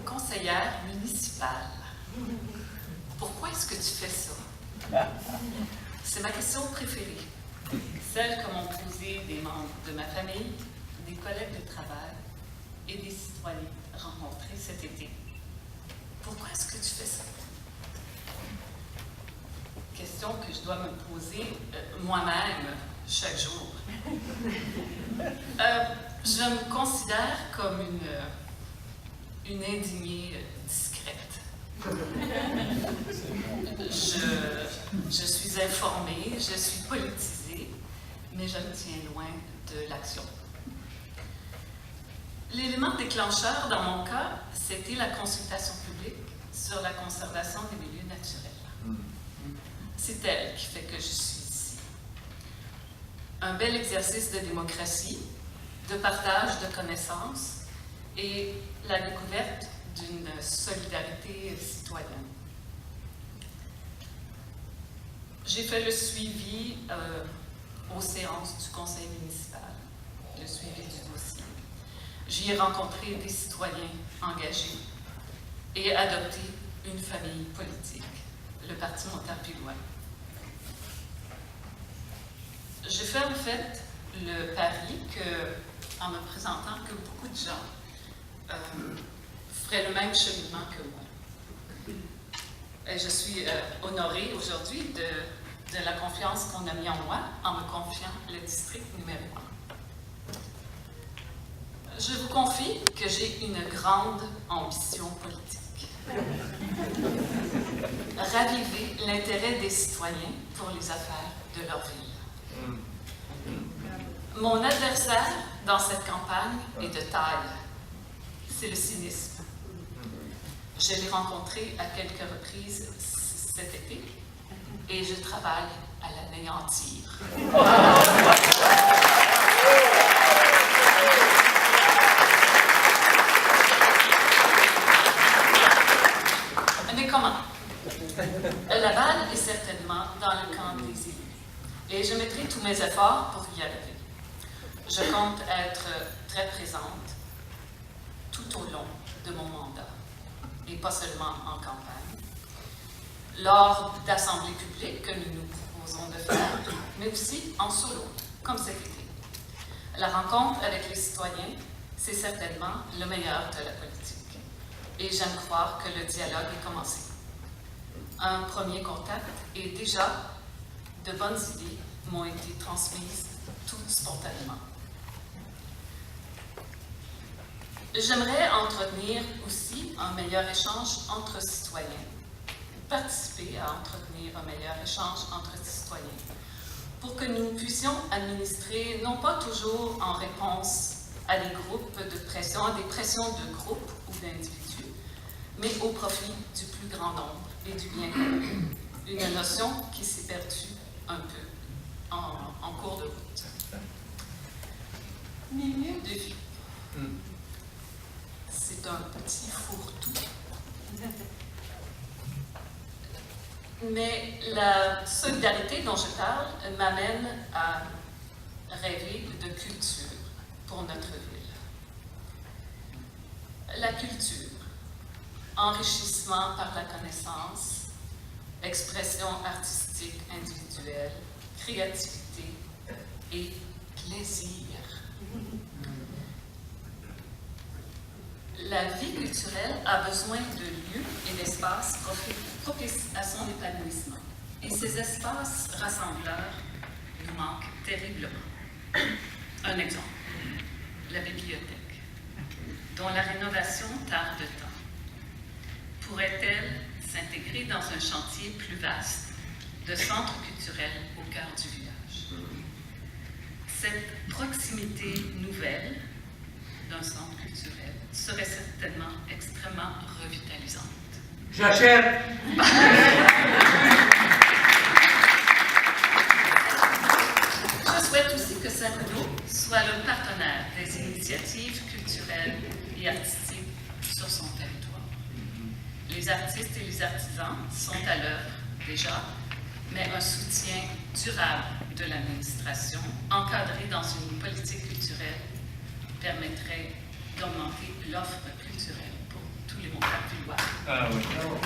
conseillère municipale. Pourquoi est-ce que tu fais ça? C'est ma question préférée. Celle que m'ont posée des membres de ma famille, des collègues de travail et des citoyens rencontrés cet été. Pourquoi est-ce que tu fais ça? Question que je dois me poser moi-même chaque jour. Je me considère comme une indignée discrète. Je suis informée, je suis politisée, mais je me tiens loin de l'action. L'élément déclencheur dans mon cas, c'était la consultation publique sur la conservation des milieux naturels. C'est elle qui fait que je suis ici. Un bel exercice de démocratie, de partage de connaissances et la découverte d'une solidarité citoyenne. J'ai fait le suivi aux séances du conseil municipal, le suivi du dossier. J'y ai rencontré des citoyens engagés et adopté une famille politique, le Parti Montarpillois. J'ai fait en fait le pari que, en me présentant, que beaucoup de gens feraient le même cheminement que moi. Et je suis honorée aujourd'hui de la confiance qu'on a mis en moi en me confiant le district numéro 1. Je vous confie que j'ai une grande ambition politique. Raviver l'intérêt des citoyens pour les affaires de leur ville. Mon adversaire dans cette campagne est de taille. C'est le cynisme. Je l'ai rencontré à quelques reprises cet été et je travaille à l'anéantir. Mais comment? La balle est certainement dans le camp des élus et je mettrai tous mes efforts pour y arriver. Je compte être très présente tout au long de mon mandat, et pas seulement en campagne, lors d'assemblées publiques que nous nous proposons de faire, mais aussi en solo, comme cet été. La rencontre avec les citoyens, c'est certainement le meilleur de la politique, et j'aime croire que le dialogue est commencé. Un premier contact et déjà de bonnes idées m'ont été transmises tout spontanément. J'aimerais entretenir aussi un meilleur échange entre citoyens, participer à entretenir un meilleur échange entre citoyens, pour que nous puissions administrer, non pas toujours en réponse à des groupes de pression, à des pressions de groupes ou d'individus, mais au profit du plus grand nombre et du bien commun. Une notion qui s'est perdue un peu en cours de route. Milieu de vie. C'est un petit fourre-tout. Mais la solidarité dont je parle m'amène à rêver de culture pour notre ville. La culture, enrichissement par la connaissance, expression artistique individuelle, créativité et plaisir. La vie culturelle a besoin de lieux et d'espaces propices à son épanouissement. Et ces espaces rassembleurs nous manquent terriblement. Un exemple, la bibliothèque, dont la rénovation tarde tant. Pourrait-elle s'intégrer dans un chantier plus vaste de centre culturel au cœur du village? Cette proximité nouvelle d'un centre culturel serait certainement extrêmement revitalisante. J'achète! Je souhaite aussi que Saint-Bruno soit le partenaire des initiatives culturelles et artistiques sur son territoire. Les artistes et les artisans sont à l'œuvre déjà, mais un soutien durable de l'administration, encadré dans une politique culturelle, permettrait d'augmenter l'offre culturelle pour tous les Montarpillois. Ah oui.